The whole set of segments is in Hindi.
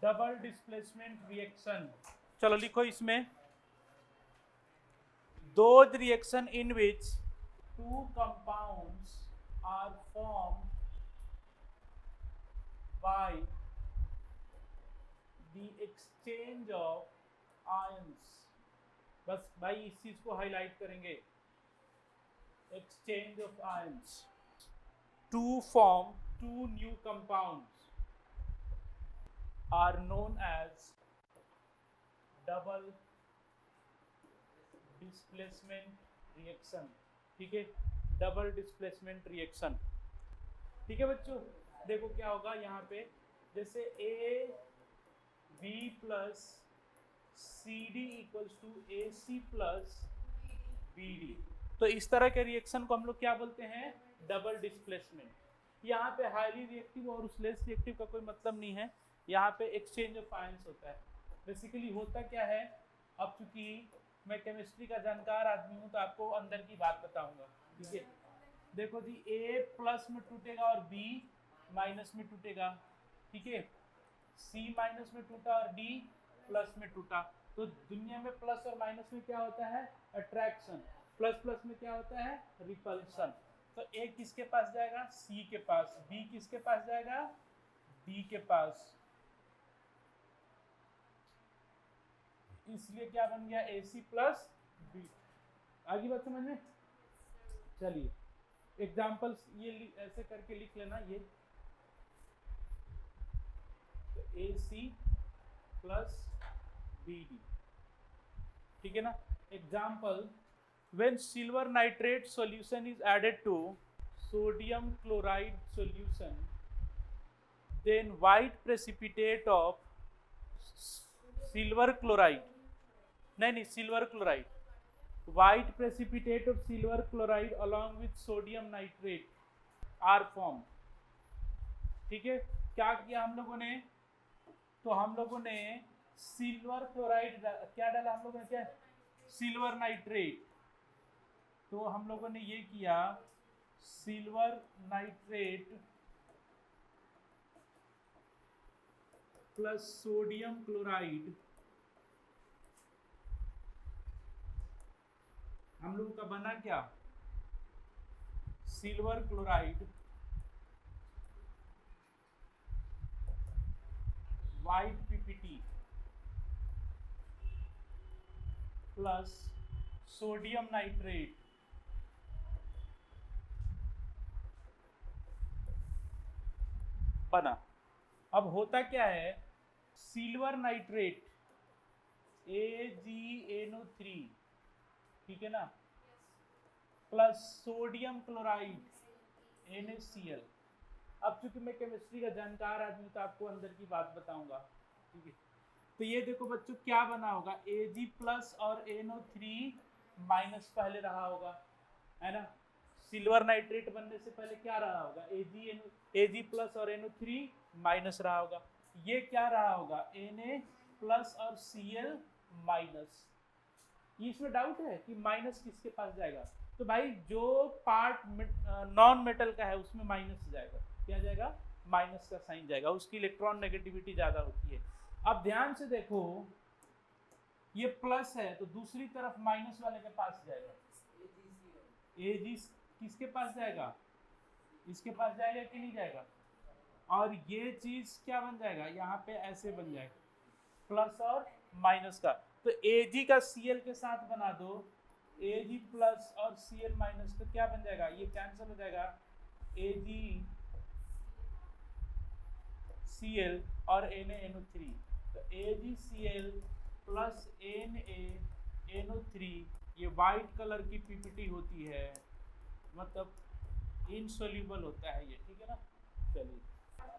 Double displacement reaction. चलो लिखो इसमें, those reaction in which two compounds are formed by the exchange of ions। बस भाई इस चीज को हाईलाइट करेंगे, exchange of ions to form two new compounds are known as double displacement reaction. ठीक है, डबल डिस्प्लेसमेंट रिएक्शन। ठीक है बच्चों, देखो क्या होगा यहाँ पे, जैसे A B plus C D equals to A C plus B D, तो इस तरह के रिएक्शन को हम लोग क्या बोलते हैं, डबल डिस्प्लेसमेंट। यहाँ पे हाईली रिएक्टिव और लेस रिएक्टिव का कोई मतलब नहीं है, यहाँ पे एक्सचेंज ऑफ आयंस होता है। बेसिकली होता क्या है, अब चूंकि मैं केमिस्ट्री का जानकार आदमी हूँ तो आपको अंदर की बात बताऊंगा। ठीक है, देखो जी, ए प्लस में टूटेगा और बी माइनस में टूटेगा। ठीक है, सी माइनस में टूटा और डी प्लस में टूटा, तो दुनिया में प्लस और माइनस में क्या होता है, अट्रैक्शन। प्लस प्लस में क्या होता है, रिपल्शन। तो ए किसके पास जाएगा, सी के पास, बी किसके पास जाएगा, डी के पास, इसलिए क्या बन गया, AC प्लस बी। आगे बात समझ में। चलिए एग्जाम्पल्स ये ऐसे करके लिख लेना, ये तो AC प्लस BD। ठीक है ना। Example, when silver nitrate solution is added to sodium chloride solution, then white precipitate of silver chloride, नहीं silver chloride, white precipitate of silver chloride along with sodium nitrate are form. ठीक है, क्या किया हम लोगों ने, तो हम लोगों ने सिल्वर क्लोराइड क्या डाला, हम लोगों ने क्या, सिल्वर नाइट्रेट, तो हम लोगों ने ये किया silver nitrate plus sodium chloride, हम लोगों का बना क्या, silver chloride white PPT plus sodium nitrate बना। अब होता क्या है, सिल्वर नाइट्रेट AgNO3, ठीक है ना, प्लस सोडियम क्लोराइड NaCl। अब चूंकि मैं केमिस्ट्री का जानकार आदमी तो आपको अंदर की बात बताऊंगा। ठीक है, तो ये देखो बच्चों क्या बना होगा, Ag प्लस और NO3 माइनस पहले रहा होगा, है ना। सिल्वर नाइट्रेट बनने से पहले क्या रहा होगा, Ag प्लस और NO3 माइनस रहा होगा। ये क्या रहा होगा, Na प्लस और Cl माइनस। इसमें डाउट है कि माइनस किसके पास जाएगा, तो भाई जो पार्ट नॉन मेटल का है उसमें माइनस जाएगा, क्या जाएगा, माइनस का साइन जाएगा, उसकी इलेक्ट्रॉन नेगेटिविटी ज्यादा होती है। अब ध्यान से देखो, ये प्लस है तो दूसरी तरफ माइनस वाले के पास जाएगा, Ag किसके पास जाएगा, इसके पास जाएगा कि नहीं जाएगा, और ये चीज क्या बन जाएगा, यहाँ पे ऐसे बन जाएगा, प्लस और माइनस का। तो Ag का Cl के साथ बना दो, Ag प्लस और Cl माइनस, तो क्या बन जाएगा, ये कैंसिल हो जाएगा, Ag Cl और NaNO3, तो AgCl प्लस NaNO3 ये वाइट कलर की पीपीटी होती है, मतलब इनसोल्यूबल होता है ये। ठीक है ना। चलिए,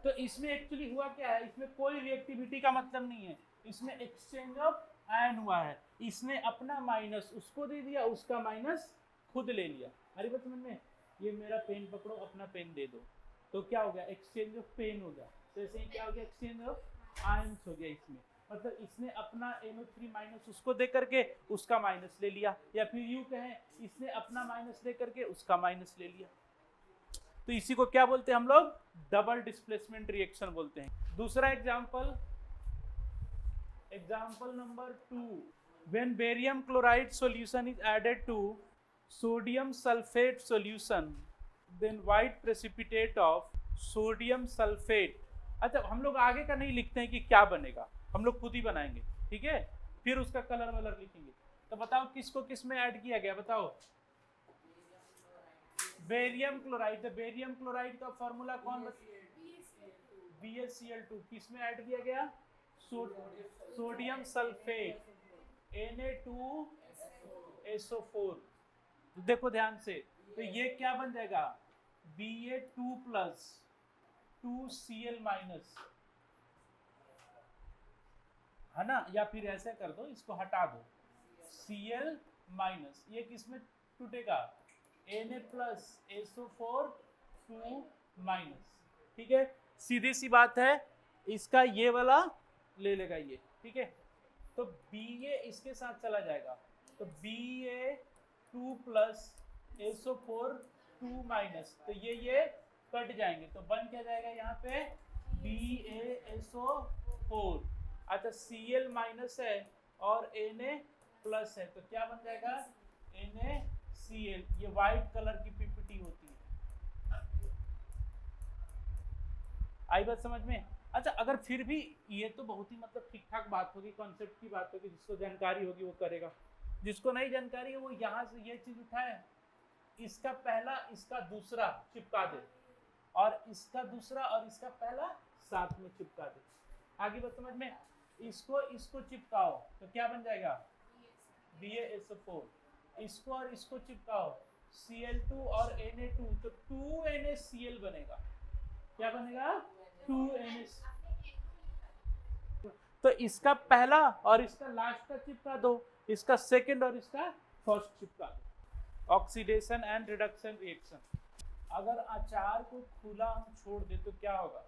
तो इसमें एक्चुअली हुआ क्या है, इसमें कोई रिएक्टिविटी का मतलब नहीं है, इसमें एक्सचेंज ऑफ आयन हुआ है। इसने अपना माइनस उसको दे दिया, उसका माइनस खुद ले लिया। अरे बात समझ में। ये मेरा पेन पकड़ो, अपना पेन दे दो, तो क्या हो गया, एक्सचेंज ऑफ पेन हो गया। तो ऐसे ही क्या हो गया, एक्सचेंज ऑफ आयंस हो गया इसमें, मतलब इसने अपना NO3 माइनस उसको दे करके उसका माइनस ले लिया, या फिर यूं कहें इसने अपना माइनस दे करके उसका माइनस ले लिया। तो इसी को क्या बोलते हैं हम लोग, डबल डिस्प्लेसमेंट रिएक्शन बोलते हैं। दूसरा example, Example number 2. When barium chloride solution is added to sodium sulfate solution, then white precipitate of sodium sulfate. अच्छा, हम लोग आगे का नहीं लिखते हैं कि क्या बनेगा, हम लोग खुद ही बनाएंगे, ठीक है, फिर उसका कलर वलर लिखेंगे। तो बताओ किसको किस में ऐड किया गया, बताओ। Barium chloride. तो बेरियम क्लोराइड का फॉर्मूला कौन BaCl2। किस में ऐड किया गया, सोडियम सल्फेट Na2SO4। देखो ध्यान से, तो ये क्या बन जाएगा, Ba2 प्लस 2Cl माइनस, है ना, या फिर ऐसे कर दो, इसको हटा दो, Cl माइनस, ये किस में टूटेगा, Na प्लस SO4 2 माइनस, ठीक है, सीधी सी बात है, इसका ये वाला ले लेगा ये, ठीक है। तो Ba इसके साथ चला जाएगा, तो Ba2 प्लस SO4 2 माइनस, तो ये कट जाएंगे, तो बन क्या जाएगा यहाँ पे BaSO4। अच्छा, Cl माइनस है और Na प्लस है, तो क्या बन जाएगा NaCl। ये वाइट कलर की पीपीटी होती है, आई बात समझ में। अच्छा, अगर फिर भी ये तो बहुत ही मतलब ठीक ठाक बात होगी, कॉन्सेप्ट की बात होगी, जिसको जानकारी होगी वो करेगा, जिसको नहीं जानकारी है वो यहाँ से ये चीज उठाए, इसका पहला इसका दूसरा चिपका दे, और इसका दूसरा और इसका पहला साथ में चिपका दे, आगे बात समझ में। इसको चिपकाओ तो क्या बन जाएगा BaSO4, इसको और इसको चिपकाओ Cl2 और Na2, तो 2NaCl बनेगा, क्या बनेगा 2NaCl। तो इसका पहला और इसका लास्ट का चिपका दो, इसका सेकंड और इसका फर्स्ट चिपका दो। Oxidation and reduction reaction. अगर अचार को खुला हम छोड़ दे तो क्या होगा,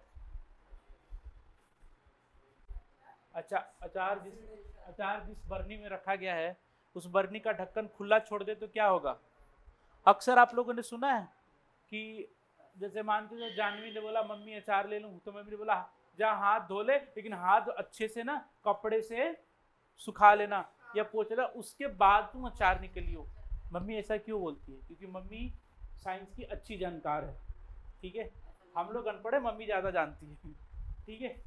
अचार जिस बर्नी में रखा गया है उस बर्नी का ढक्कन खुला छोड़ दे तो क्या होगा। अक्सर आप लोगों ने सुना है कि जैसे मान के जानवी ने बोला मम्मी अचार ले लूं, तो मम्मी ने बोला जा हाथ धो ले, लेकिन हाथ अच्छे से ना कपड़े से सुखा लेना या पोंछ लेना, उसके बाद तुम अचार निकलियो। मम्मी ऐसा क्यों बोलती है, क्योंकि मम्मी साइंस की अच्छी जानकार है, ठीक है, हम लोग अनपढ़ है, मम्मी ज़्यादा जानती है, ठीक है।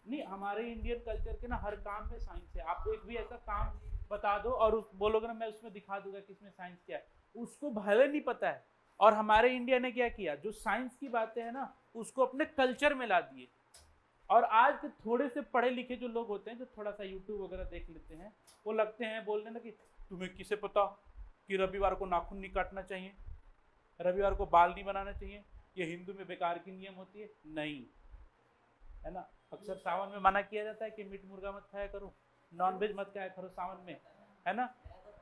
नहीं, हमारे इंडियन कल्चर के ना हर काम में साइंस है। आप एक भी ऐसा काम बता दो और बोलोगे ना मैं उसमें दिखा दूंगा कि इसमें साइंस क्या है, उसको भले नहीं पता है। और हमारे इंडिया ने क्या किया, जो साइंस की बातें हैं ना उसको अपने कल्चर में ला दिए। और आज के थोड़े से पढ़े लिखे जो लोग होते हैं, जो थोड़ा सा यूट्यूब वगैरह देख लेते हैं, वो लगते हैं बोलने ना कि तुम्हें किसे पता कि रविवार को नाखून नहीं काटना चाहिए, रविवार को बाल नहीं बनाना चाहिए, ये हिंदू में बेकार की नियम होती है। नहीं, है ना, अक्सर सावन में मना किया जाता है कि मीट मुर्गा मत खाया करो, नॉनवेज मत खाया करो सावन में, है ना।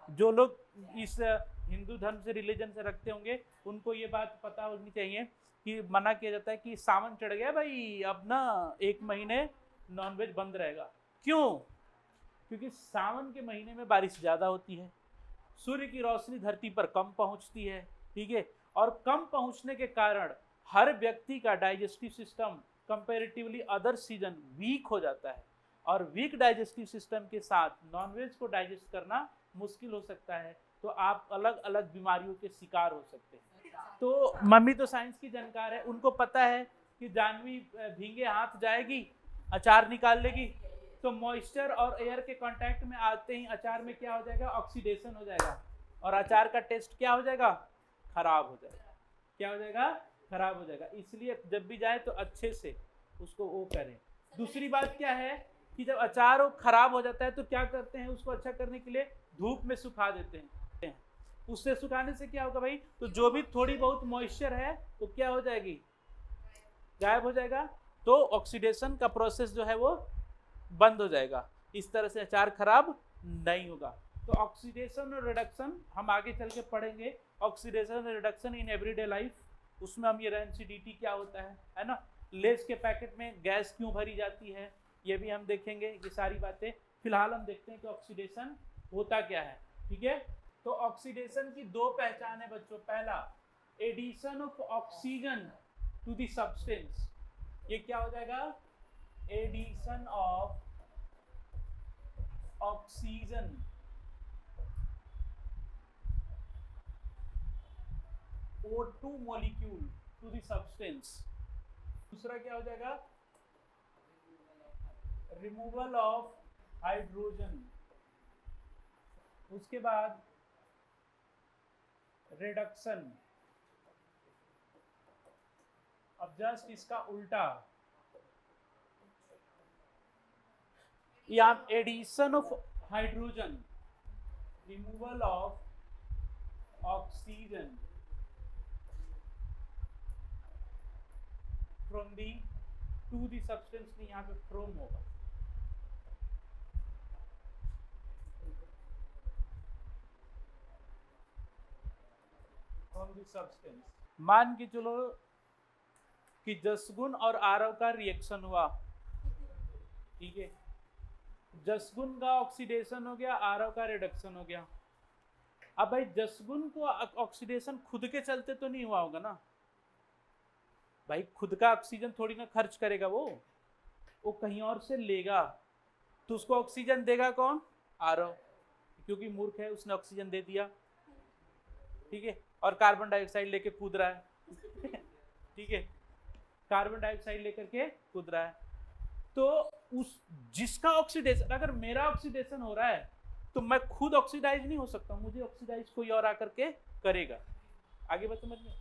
जो लोग इस हिंदू धर्म से रिलीजन से रखते होंगे उनको ये बात पता होनी चाहिए कि मना किया जाता है कि सावन चढ़ गया भाई, अब ना 1 महीने नॉनवेज बंद रहेगा। क्यों? क्योंकि सावन के महीने में बारिश ज़्यादा होती है, सूर्य की रोशनी धरती पर कम पहुंचती है, ठीक है, और कम पहुंचने के कारण हर व्यक्ति का digestive system comparatively other season weak हो जाता है, और वीक डाइजेस्टिव सिस्टम के साथ नॉनवेज को डाइजेस्ट करना मुश्किल हो सकता है, तो आप अलग अलग बीमारियों के शिकार हो सकते हैं। तो मम्मी तो साइंस की जानकार है, उनको पता है कि जानवी भींगे हाथ जाएगी, अचार निकाल लेगी, तो मॉइस्चर और एयर के कांटेक्ट में आते ही अचार में क्या हो जाएगा, ऑक्सीडेशन हो जाएगा, और अचार का टेस्ट क्या हो जाएगा, खराब हो जाएगा। क्या हो जाएगा, खराब हो जाएगा। इसलिए जब भी जाए तो अच्छे से उसको वो करें। दूसरी बात क्या है कि जब अचार खराब हो जाता है तो क्या करते हैं, उसको अच्छा करने के लिए धूप में सुखा देते हैं। उससे सुखाने से क्या होगा भाई, तो जो भी थोड़ी बहुत मॉइस्चर है तो क्या हो जाएगी, गायब हो जाएगा, तो ऑक्सीडेशन का प्रोसेस जो है वो बंद हो जाएगा। इस तरह से अचार खराब नहीं होगा। तो ऑक्सीडेशन और रिडक्शन हम आगे चल के पढ़ेंगे, ऑक्सीडेशन और रिडक्शन इन एवरीडे लाइफ। उसमें हम ये एनसीडीटी क्या होता है ना, लेस के पैकेट में गैस क्यों भरी जाती है, ये भी हम देखेंगे, ये सारी बातें। फिलहाल हम देखते हैं कि ऑक्सीडेशन होता क्या है, ठीक है। तो ऑक्सीडेशन की 2 पहचान है बच्चों। पहला, addition of oxygen to the substance, ये क्या हो जाएगा, addition of oxygen O2 molecule to the substance. दूसरा क्या हो जाएगा? रिमूवल ऑफ हाइड्रोजन, उसके बाद रिडक्शन। अब जस्ट इसका उल्टा, यहाँ addition of hydrogen, removal of oxygen from the to the substance, नहीं यहाँ पे फ्रॉम होगा। From the substance. मान के चलो कि जसगुन और आरव का रिएक्शन हुआ, ठीक है, जसगुन का ऑक्सीडेशन हो गया, आरव का रिडक्शन हो गया। अब भाई जसगुन को ऑक्सीडेशन खुद के चलते तो नहीं हुआ होगा ना भाई, खुद का ऑक्सीजन थोड़ी ना खर्च करेगा, वो कहीं और से लेगा, तो उसको ऑक्सीजन देगा कौन? आरव, क्योंकि मूर्ख है, उसने ऑक्सीजन दे दिया, ठीक है, और कार्बन डाइऑक्साइड लेके कूद रहा है ठीक है, कार्बन डाइऑक्साइड लेकर के कूद रहा है। तो उस जिसका ऑक्सीडेशन, अगर मेरा ऑक्सीडेशन हो रहा है तो मैं खुद ऑक्सीडाइज नहीं हो सकता, मुझे ऑक्सीडाइज कोई और आकर के करेगा। आगे बात समझ में?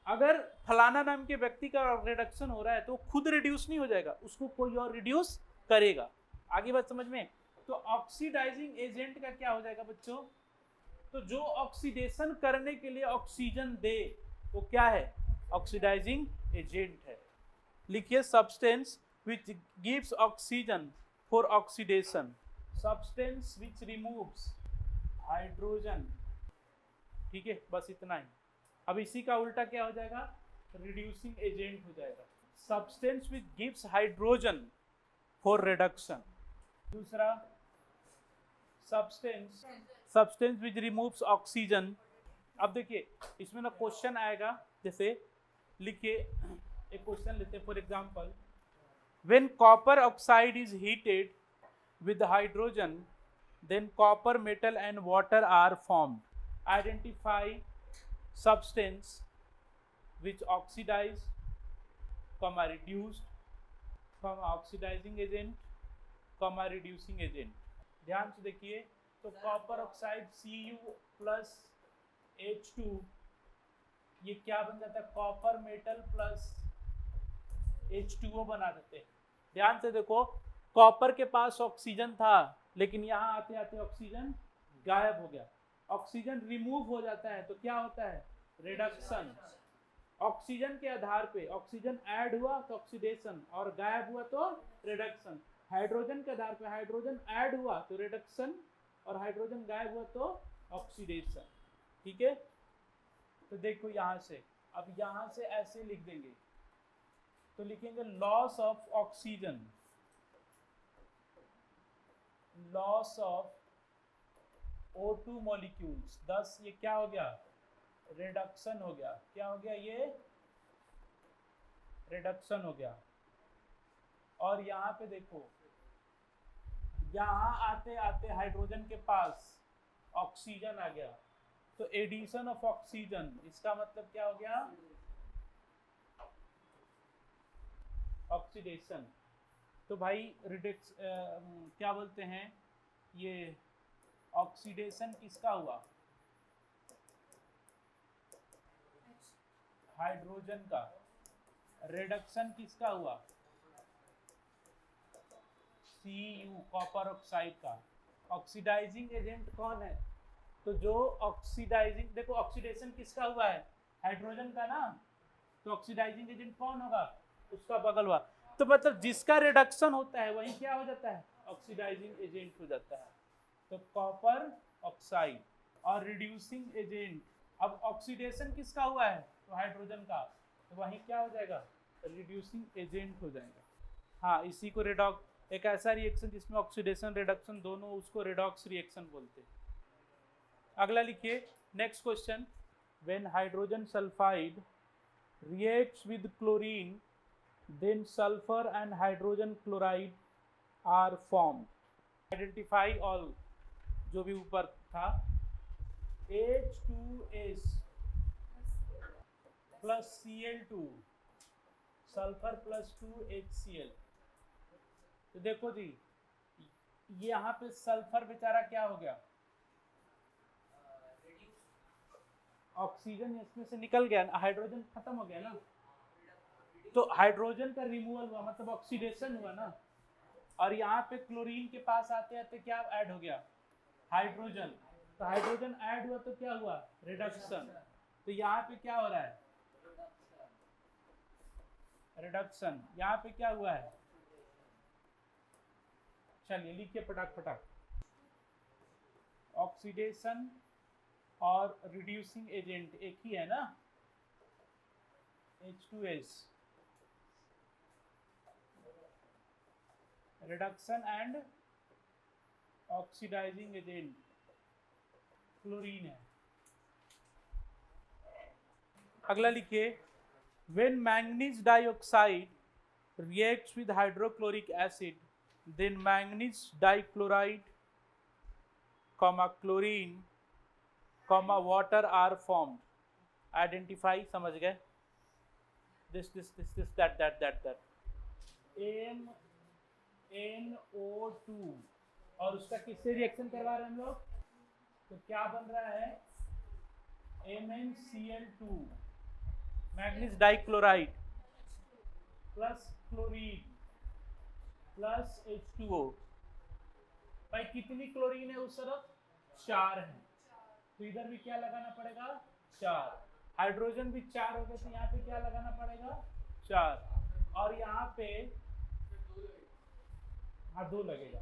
अगर फलाना नाम के व्यक्ति का रिडक्शन हो रहा है तो खुद रिड्यूस नहीं हो जाएगा, उसको कोई और रिड्यूस करेगा। आगे बात समझ में? तो ऑक्सीडाइजिंग एजेंट का क्या हो जाएगा बच्चों? तो जो ऑक्सीडेशन करने के लिए ऑक्सीजन दे वो क्या है? ऑक्सीडाइजिंग एजेंट है। लिखिए substance which gives oxygen for oxidation, substance which removes hydrogen, ठीक है, बस इतना ही। अब इसी का उल्टा क्या हो जाएगा? रिड्यूसिंग एजेंट हो जाएगा। substance which gives hydrogen for reduction, दूसरा substance which removes oxygen। अब देखिए इसमें ना क्वेश्चन आएगा, जैसे लिखिए एक क्वेश्चन लेते हैं, for example when copper oxide is heated with hydrogen, then copper metal and water are formed. Identify substance which oxidize, reduced, oxidizing agent, reducing agent। ध्यान से देखिए, तो copper oxide Cu plus H2, ये क्या बन जाता है? कॉपर मेटल प्लस H2O बना देते हैं। ध्यान से देखो, कॉपर के पास ऑक्सीजन था, लेकिन यहाँ आते आते ऑक्सीजन गायब हो गया। ऑक्सीजन रिमूव हो जाता है तो क्या होता है? रिडक्शन। ऑक्सीजन के आधार पे ऑक्सीजन ऐड हुआ तो ऑक्सीडेशन, और गायब हुआ तो रिडक्शन। हाइड्रोजन के आधार पे हाइड्रोजन ऐड हुआ तो रिडक्शन, और हाइड्रोजन गायब हुआ तो ऑक्सीडेशन। ठीक है, तो देखो यहाँ से, अब यहाँ से ऐसे लिख देंगे, तो लिखेंगे loss of oxygen, loss of O2 molecules. 10 ये क्या हो गया? रिडक्शन हो गया। क्या हो गया? ये रिडक्शन हो गया। और यहाँ पे देखो, यहाँ आते आते हाइड्रोजन के पास ऑक्सीजन आ गया, तो एडिशन ऑफ ऑक्सीजन, इसका मतलब क्या हो गया? ऑक्सीडेशन। तो भाई क्या बोलते हैं, ये ऑक्सीडेशन किसका हुआ? हाइड्रोजन का। रिडक्शन किसका हुआ? Cu, कॉपर ऑक्साइड का। ऑक्सीडाइजिंग एजेंट कौन है? तो जो ऑक्सीडाइजिंग, देखो ऑक्सीडेशन किसका हुआ है? हाइड्रोजन का ना, तो ऑक्सीडाइजिंग एजेंट कौन होगा? उसका बगल हुआ। तो मतलब जिसका रिडक्शन होता है वही क्या हो जाता है? ऑक्सीडाइजिंग एजेंट हो जाता है। तो कॉपर ऑक्साइड और रिड्यूसिंग एजेंट। अब ऑक्सीडेशन किसका हुआ है? तो हाइड्रोजन का, तो वही क्या हो जाएगा? रिड्यूसिंग एजेंट हो जाएगा। हाँ, इसी को रिडॉक्स, एक ऐसा रिएक्शन जिसमें ऑक्सीडेशन रिडक्शन दोनों, उसको रिडॉक्स रिएक्शन बोलते हैं। अगला लिखिए, next question, when hydrogen sulphide reacts with chlorine, then sulfur and hydrogen chloride are formed. Identify all, जो भी ऊपर था, H2S plus Cl2 sulphur plus 2HCl। तो देखो जी, ये यहाँ पे सल्फर बेचारा क्या हो गया, ऑक्सीजन इसमें से निकल गया, हाइड्रोजन खत्म हो गया ना, तो हाइड्रोजन का रिमूवल हुआ मतलब ऑक्सीडेशन हुआ ना। और यहाँ पे क्लोरीन के पास आते आते क्या ऐड हो गया, हाइड्रोजन। तो हाइड्रोजन ऐड हुआ तो क्या हुआ, रिडक्शन। तो यहाँ पे क्या हो रहा है, रिडक्शन। यहाँ पे क्या हुआ है, चलिए लिखिए फटाक फटाक, ऑक्सीडेशन और रिड्यूसिंग एजेंट एक ही है ना, H2S, reduction and oxidising agent chlorine है। अगला लिखिए, when manganese dioxide reacts with hydrochloric acid then manganese dichloride comma chlorine comma water are formed. Identify, समझ गए, दिस दैट NO2 और उसका किससे रिएक्शन करवा रहे हैं हम लोग, तो क्या बन रहा है, MnCl2 manganese dichloride plus chlorine plus H2O। भाई कितनी क्लोरीन है उस तरफ, 4 है, तो इधर भी क्या लगाना पड़ेगा, 4। हाइड्रोजन भी 4 हो गए, तो यहाँ पे क्या लगाना पड़ेगा, 4। और यहाँ पे हाँ 2 लगेगा,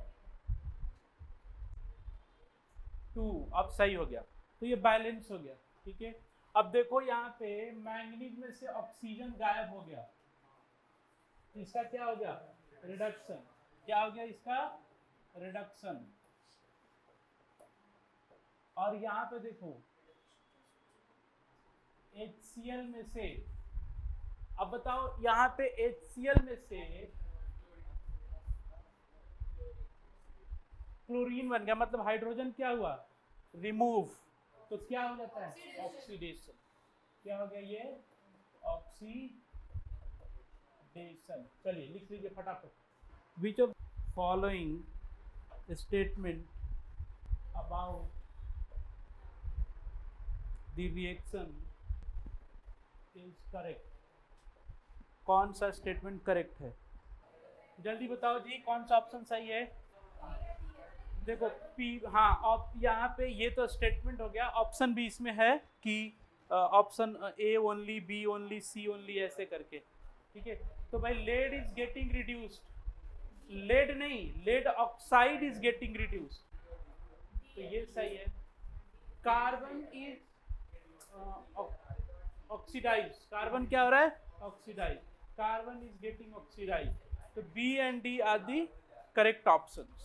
2। अब सही हो गया, तो ये बैलेंस हो गया, ठीक है। अब देखो यहाँ पे मैंगनीज में से ऑक्सीजन गायब हो गया, इसका क्या हो गया, रिडक्शन। क्या हो गया इसका, रिडक्शन। और यहाँ पे देखो HCl में से, अब बताओ यहाँ पे HCl में से क्लोरीन बन गया, मतलब हाइड्रोजन क्या हुआ, रिमूव, तो क्या हो जाता है, ऑक्सीडेशन। क्या हो गया ये, ऑक्सीडेशन। चलिए लिख लीजिए फटाफट, which of following statement about the reaction is correct. कौन सा स्टेटमेंट करेक्ट है, जल्दी बताओ जी, कौन सा ऑप्शन सही है। देखो पी, हाँ, अब यहाँ पे ये तो स्टेटमेंट हो गया, ऑप्शन भी इसमें है कि option A only, B only, C only, ऐसे करके, ठीक है। तो भाई lead is getting reduced, lead नहीं, lead oxide is getting reduced, तो ये सही है। कार्बन इज ऑक्सीडाइज, कार्बन क्या हो रहा है, oxidize, carbon is getting oxidize, तो B and D are the correct options.